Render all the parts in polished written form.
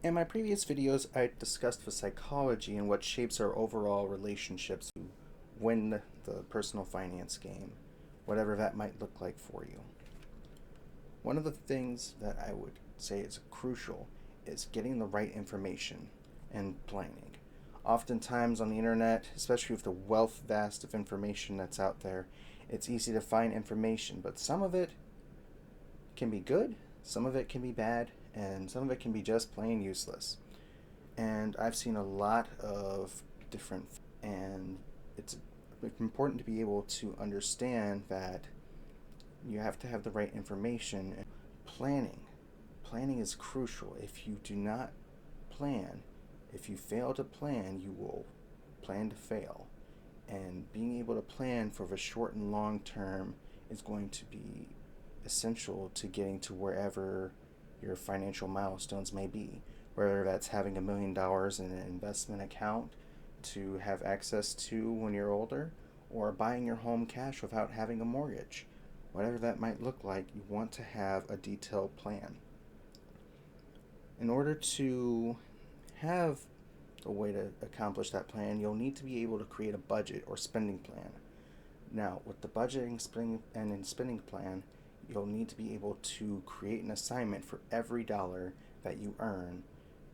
In my previous videos, I discussed the psychology and what shapes our overall relationships to win the personal finance game, whatever that might look like for you. One of the things that I would say is crucial is getting the right information and planning. Oftentimes on the internet, especially with the wealth vast of information that's out there, it's easy to find information, but some of it can be good, some of it can be bad, and some of it can be just plain useless. And I've seen a lot of different, and it's important to be able to understand that you have to have the right information. Planning. Planning is crucial. If you do not plan, if you fail to plan, you will plan to fail. And being able to plan for the short and long term is going to be essential to getting to wherever your financial milestones may be, whether that's having $1 million in an investment account to have access to when you're older, or buying your home cash without having a mortgage. Whatever that might look like, you want to have a detailed plan. In order to have a way to accomplish that plan, you'll need to be able to create a budget or spending plan. Now, with the budgeting and spending plan, you'll need to be able to create an assignment for every dollar that you earn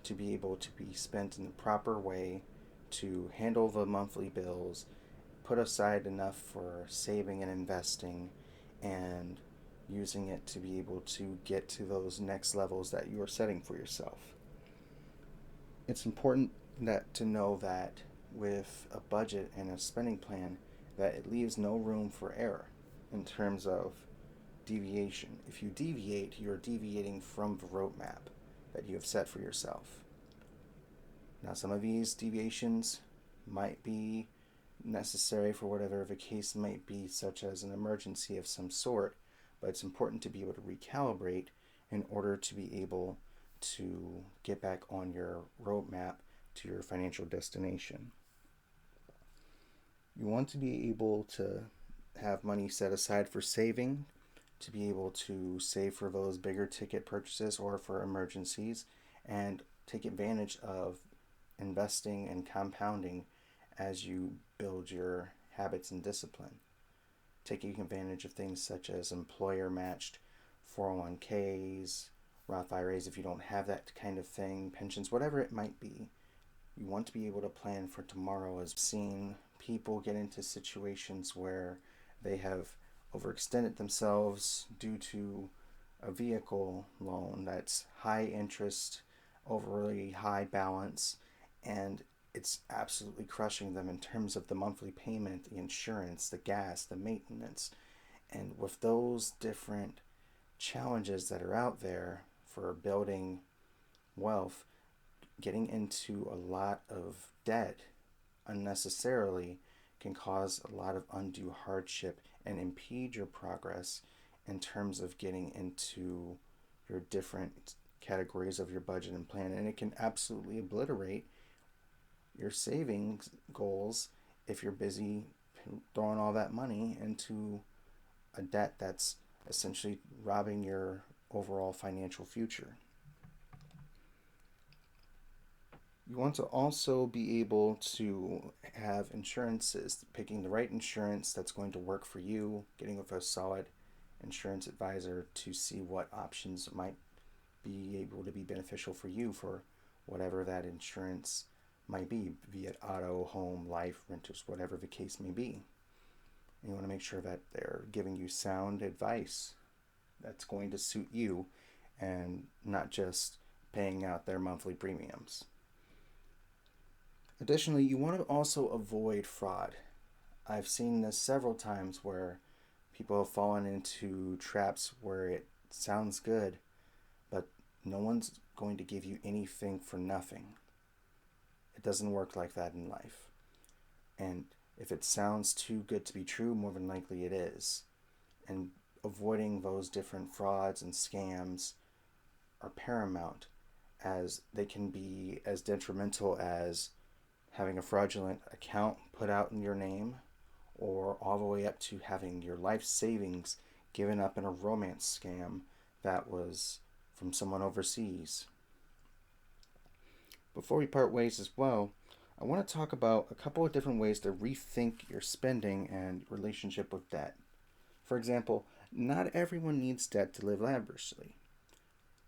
to be able to be spent in the proper way to handle the monthly bills, put aside enough for saving and investing, and using it to be able to get to those next levels that you are setting for yourself. It's important to know that with a budget and a spending plan, that it leaves no room for error in terms of deviation. If you deviate, you're deviating from the roadmap that you have set for yourself. Now, some of these deviations might be necessary for whatever the case might be, such as an emergency of some sort, but it's important to be able to recalibrate in order to be able to get back on your roadmap to your financial destination. You want to be able to have money set aside for saving, to be able to save for those bigger ticket purchases or for emergencies, and take advantage of investing and compounding as you build your habits and discipline. Taking advantage of things such as employer matched 401ks, Roth IRAs if you don't have that kind of thing, pensions, whatever it might be. You want to be able to plan for tomorrow. As seen people get into situations where they have overextended themselves due to a vehicle loan that's high interest, overly high balance, and it's absolutely crushing them in terms of the monthly payment, the insurance, the gas, the maintenance. And with those different challenges that are out there for building wealth, getting into a lot of debt unnecessarily can cause a lot of undue hardship and impede your progress in terms of getting into your different categories of your budget and plan. And it can absolutely obliterate your savings goals if you're busy throwing all that money into a debt that's essentially robbing your overall financial future. You want to also be able to have insurances, picking the right insurance that's going to work for you, getting with a solid insurance advisor to see what options might be able to be beneficial for you for whatever that insurance might be, be it auto, home, life, renters, whatever the case may be. And you want to make sure that they're giving you sound advice that's going to suit you and not just paying out their monthly premiums. Additionally, you want to also avoid fraud. I've seen this several times where people have fallen into traps where it sounds good, but no one's going to give you anything for nothing. It doesn't work like that in life. And if it sounds too good to be true, more than likely it is. And avoiding those different frauds and scams are paramount, as they can be as detrimental as having a fraudulent account put out in your name, or all the way up to having your life savings given up in a romance scam that was from someone overseas. Before we part ways as well, I want to talk about a couple of different ways to rethink your spending and relationship with debt. For example, not everyone needs debt to live lavishly.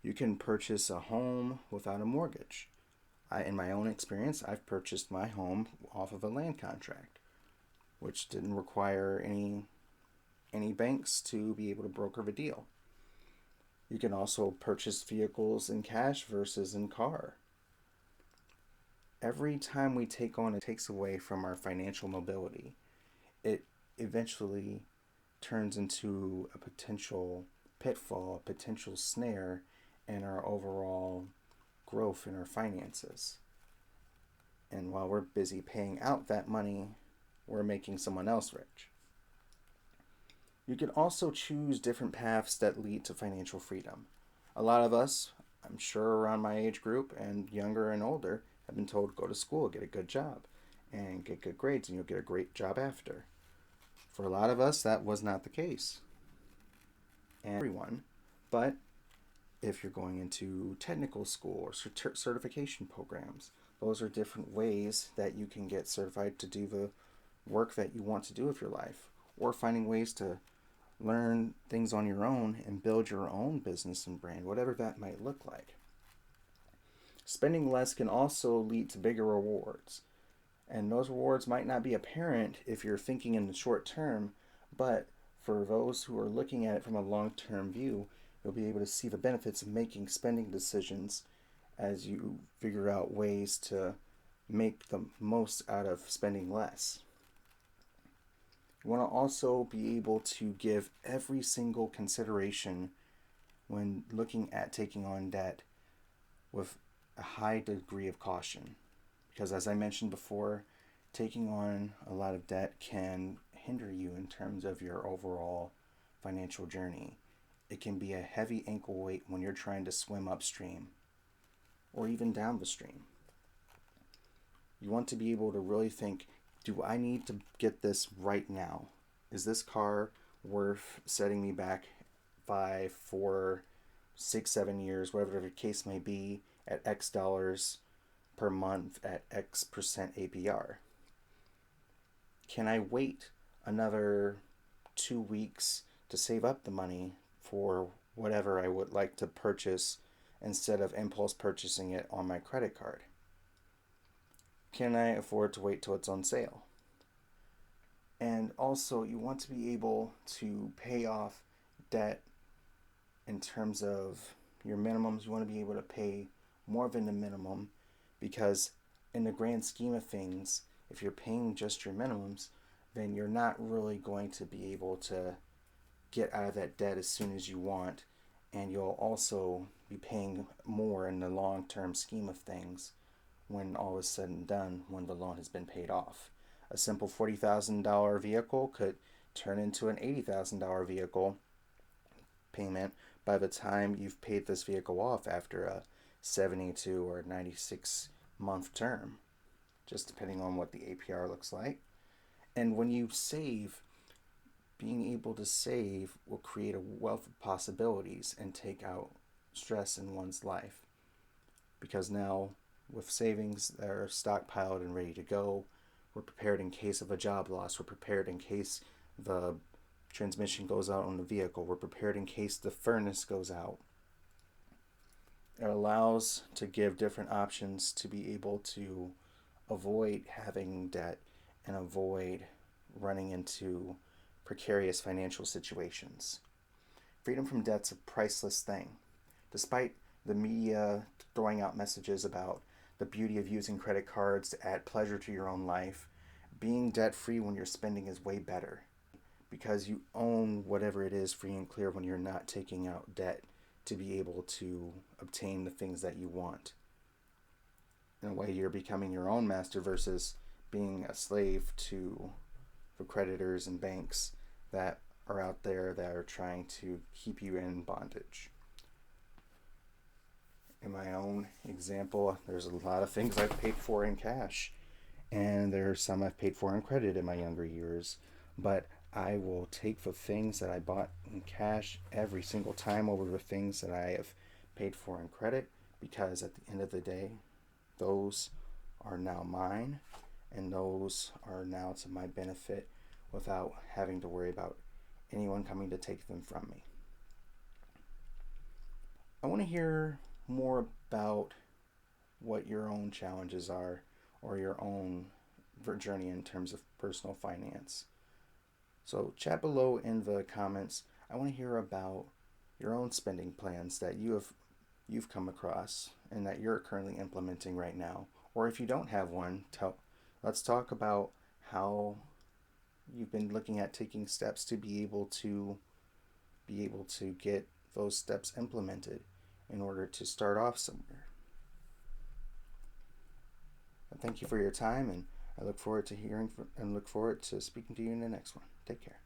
You can purchase a home without a mortgage. In my own experience, I've purchased my home off of a land contract, which didn't require any banks to be able to broker the deal. You can also purchase vehicles in cash versus in car. Every time we take on, it takes away from our financial mobility. It eventually turns into a potential pitfall, a potential snare in our overall growth in our finances. And while we're busy paying out that money, we're making someone else rich. You can also choose different paths that lead to financial freedom. A lot of us, I'm sure around my age group and younger and older, have been told go to school, get a good job, and get good grades, and you'll get a great job after. For a lot of us, that was not the case. And everyone, but if you're going into technical school or certification programs, those are different ways that you can get certified to do the work that you want to do with your life, or finding ways to learn things on your own and build your own business and brand, whatever that might look like. Spending less can also lead to bigger rewards. And those rewards might not be apparent if you're thinking in the short term, but for those who are looking at it from a long term view, you'll be able to see the benefits of making spending decisions as you figure out ways to make the most out of spending less. You want to also be able to give every single consideration when looking at taking on debt with a high degree of caution. Because as I mentioned before, taking on a lot of debt can hinder you in terms of your overall financial journey. It can be a heavy ankle weight when you're trying to swim upstream or even down the stream. You want to be able to really think, do I need to get this right now? Is this car worth setting me back 5, 4, 6, 7 years, whatever the case may be, at X dollars per month at X% APR? Can I wait another 2 weeks to save up the money for whatever I would like to purchase instead of impulse purchasing it on my credit card? Can I afford to wait till it's on sale? And also, you want to be able to pay off debt in terms of your minimums. You want to be able to pay more than the minimum, because in the grand scheme of things, if you're paying just your minimums, then you're not really going to be able to get out of that debt as soon as you want, and you'll also be paying more in the long-term scheme of things when all is said and done, when the loan has been paid off. A simple $40,000 vehicle could turn into an $80,000 vehicle payment by the time you've paid this vehicle off after a 72 or 96 month term, just depending on what the APR looks like. And when you save, being able to save will create a wealth of possibilities and take out stress in one's life. Because now, with savings that are stockpiled and ready to go, we're prepared in case of a job loss. We're prepared in case the transmission goes out on the vehicle. We're prepared in case the furnace goes out. It allows to give different options to be able to avoid having debt and avoid running into precarious financial situations. Freedom from debt's a priceless thing. Despite the media throwing out messages about the beauty of using credit cards to add pleasure to your own life, being debt-free when you're spending is way better, because you own whatever it is free and clear when you're not taking out debt to be able to obtain the things that you want. In a way, you're becoming your own master versus being a slave to the creditors and banks that are out there that are trying to keep you in bondage. In my own example, there's a lot of things I've paid for in cash, and there are some I've paid for in credit in my younger years, but I will take the things that I bought in cash every single time over the things that I have paid for in credit, because at the end of the day, Those are now mine, and those are now to my benefit without having to worry about anyone coming to take them from me. I want to hear more about what your own challenges are or your own journey in terms of personal finance. So chat below in the comments. I want to hear about your own spending plans that you've come across and that you're currently implementing right now. Or if you don't have one, let's talk about how you've been looking at taking steps to be able to get those steps implemented in order to start off somewhere. Thank you for your time, and I look forward to look forward to speaking to you in the next one. Take care.